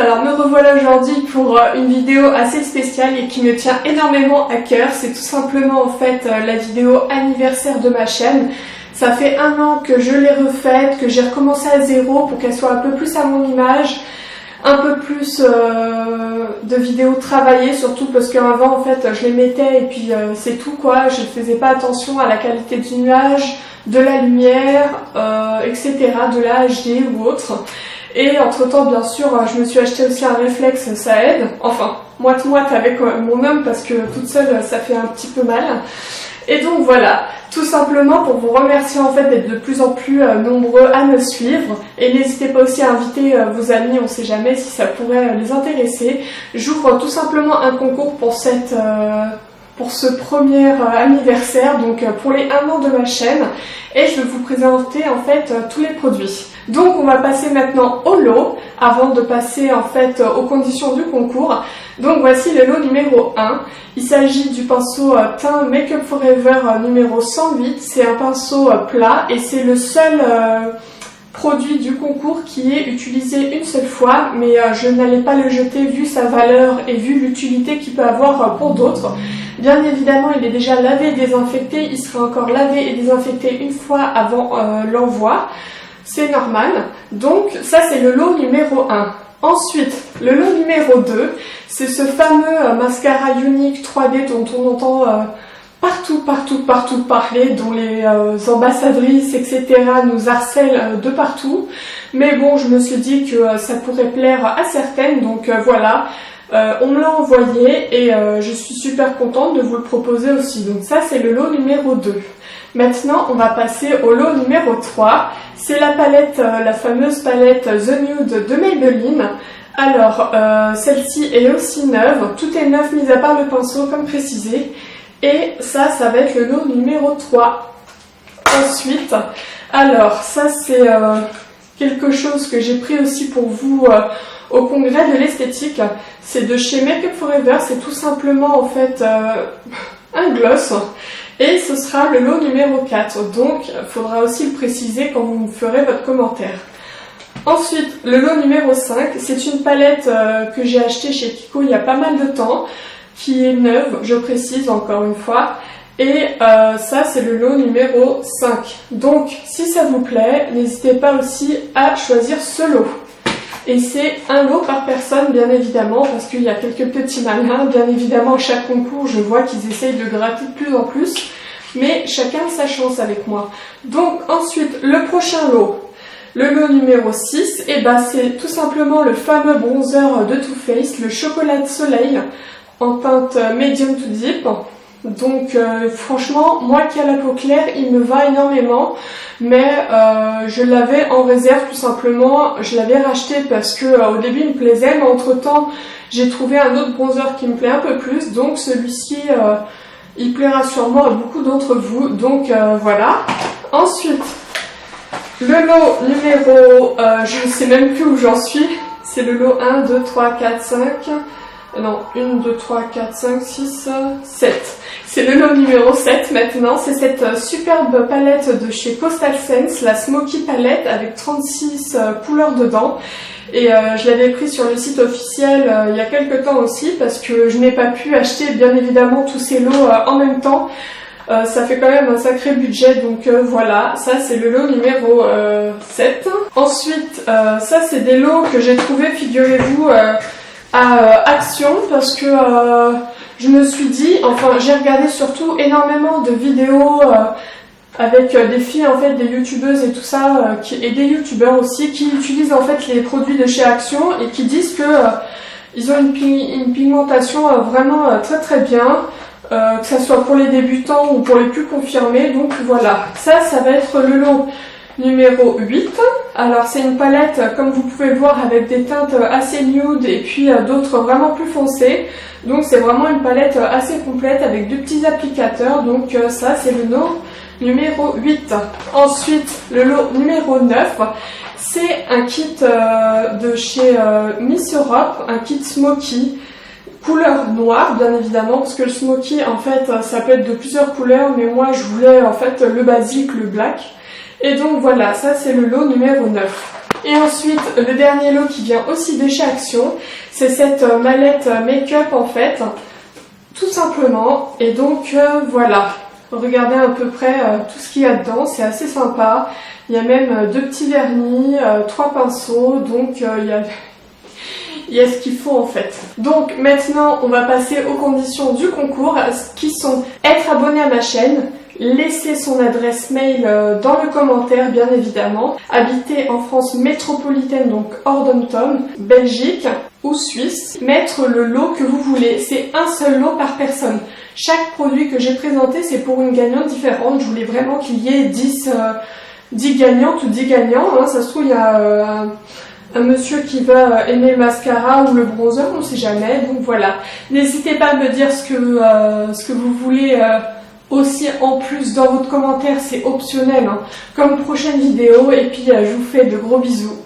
alors me revoilà aujourd'hui pour une vidéo assez spéciale et qui me tient énormément à cœur. C'est tout simplement en fait la vidéo anniversaire de ma chaîne. Ça fait 1 an que je l'ai refaite, que j'ai recommencé à zéro pour qu'elle soit un peu plus à mon image, un peu plus de vidéos travaillées, surtout parce qu'avant en fait je les mettais et puis c'est tout quoi, je ne faisais pas attention à la qualité du nuage, de la lumière, etc., de la HD ou autre. Et entre temps bien sûr je me suis acheté aussi un réflexe, ça aide, enfin moite-moite avec mon homme parce que toute seule ça fait un petit peu mal. Et donc voilà, tout simplement pour vous remercier en fait d'être de plus en plus nombreux à me suivre. Et n'hésitez pas aussi à inviter vos amis, on ne sait jamais si ça pourrait les intéresser. J'ouvre tout simplement un concours pour ce premier anniversaire, donc pour les 1 an de ma chaîne. Et je vais vous présenter en fait tous les produits. Donc on va passer maintenant au lot, avant de passer en fait aux conditions du concours. Donc voici le lot numéro 1. Il s'agit du pinceau teint Make Up Forever numéro 108. C'est un pinceau plat et c'est le seul produit du concours qui est utilisé une seule fois. Mais je n'allais pas le jeter vu sa valeur et vu l'utilité qu'il peut avoir pour d'autres. Bien évidemment, il est déjà lavé et désinfecté. Il sera encore lavé et désinfecté une fois avant l'envoi. C'est normal. Donc ça c'est le lot numéro 1. Ensuite, le lot numéro 2, c'est ce fameux mascara Unique 3D dont on entend partout parler, dont les ambassadrices, etc. nous harcèlent de partout. Mais bon, je me suis dit que ça pourrait plaire à certaines, donc voilà. On me l'a envoyé et je suis super contente de vous le proposer aussi. Donc ça, c'est le lot numéro 2. Maintenant, on va passer au lot numéro 3. C'est la palette, la fameuse palette The Nude de Maybelline. Alors, celle-ci est aussi neuve. Tout est neuf, mis à part le pinceau, comme précisé. Et ça va être le lot numéro 3. Ensuite, alors, ça c'est quelque chose que j'ai pris aussi pour vous au congrès de l'esthétique. C'est de chez Make Up Forever. C'est tout simplement en fait un gloss. Et ce sera le lot numéro 4, donc il faudra aussi le préciser quand vous ferez votre commentaire. Ensuite, le lot numéro 5, c'est une palette que j'ai achetée chez Kiko il y a pas mal de temps, qui est neuve, je précise encore une fois. Et ça, c'est le lot numéro 5. Donc, si ça vous plaît, n'hésitez pas aussi à choisir ce lot. Et c'est un lot par personne, bien évidemment, parce qu'il y a quelques petits malins. Bien évidemment, à chaque concours, je vois qu'ils essayent de gratter de plus en plus. Mais chacun sa chance avec moi. Donc, ensuite, le prochain lot. Le lot numéro 6, et ben, c'est tout simplement le fameux bronzer de Too Faced, le chocolat de soleil, en teinte medium to deep. Donc franchement, moi qui ai la peau claire, il me va énormément, mais je l'avais en réserve tout simplement. Je l'avais racheté parce que au début il me plaisait, mais entre temps j'ai trouvé un autre bronzer qui me plaît un peu plus, donc celui-ci il plaira sûrement à beaucoup d'entre vous, donc voilà. Ensuite, le lot numéro, je ne sais même plus où j'en suis, c'est le lot 1, 2, 3, 4, 5... Non, 1, 2, 3, 4, 5, 6, 7. C'est le lot numéro 7 maintenant. C'est cette superbe palette de chez Coastal Scents, la Smoky Palette avec 36 couleurs dedans. Et je l'avais pris sur le site officiel il y a quelques temps aussi parce que je n'ai pas pu acheter bien évidemment tous ces lots en même temps. Ça fait quand même un sacré budget, donc voilà, ça c'est le lot numéro 7. Ensuite, ça c'est des lots que j'ai trouvés, figurez-vous, à Action parce que je me suis dit, enfin j'ai regardé surtout énormément de vidéos avec des filles en fait, des youtubeuses et tout ça et des youtubeurs aussi qui utilisent en fait les produits de chez Action et qui disent que ils ont une pigmentation vraiment très très bien, que ça soit pour les débutants ou pour les plus confirmés. Donc voilà, ça va être le lot numéro 8. Alors c'est une palette comme vous pouvez le voir avec des teintes assez nude et puis d'autres vraiment plus foncées. Donc c'est vraiment une palette assez complète avec 2 petits applicateurs. Donc ça c'est le lot numéro 8. Ensuite le lot numéro 9, c'est un kit de chez Miss Europe, un kit Smoky. Couleur noire bien évidemment parce que le Smoky en fait ça peut être de plusieurs couleurs, mais moi je voulais en fait le basique, le black. Et donc voilà, ça c'est le lot numéro 9. Et ensuite, le dernier lot qui vient aussi de chez Action, c'est cette mallette make-up en fait, tout simplement. Et donc voilà, regardez à peu près tout ce qu'il y a dedans, c'est assez sympa. Il y a même 2 petits vernis, 3 pinceaux, donc il y a ce qu'il faut en fait. Donc maintenant, on va passer aux conditions du concours, qui sont être abonné à ma chaîne, laisser son adresse mail dans le commentaire bien évidemment, habiter en France métropolitaine, donc hors dom-tom, Belgique ou Suisse, mettre le lot que vous voulez, c'est un seul lot par personne. Chaque produit que j'ai présenté, c'est pour une gagnante différente. Je voulais vraiment qu'il y ait 10 gagnantes ou 10 gagnants, hein. Ça se trouve il y a un monsieur qui va aimer le mascara ou le bronzer, on ne sait jamais, donc voilà. N'hésitez pas à me dire ce que vous voulez aussi en plus dans votre commentaire, c'est optionnel hein, comme prochaine vidéo, et puis je vous fais de gros bisous.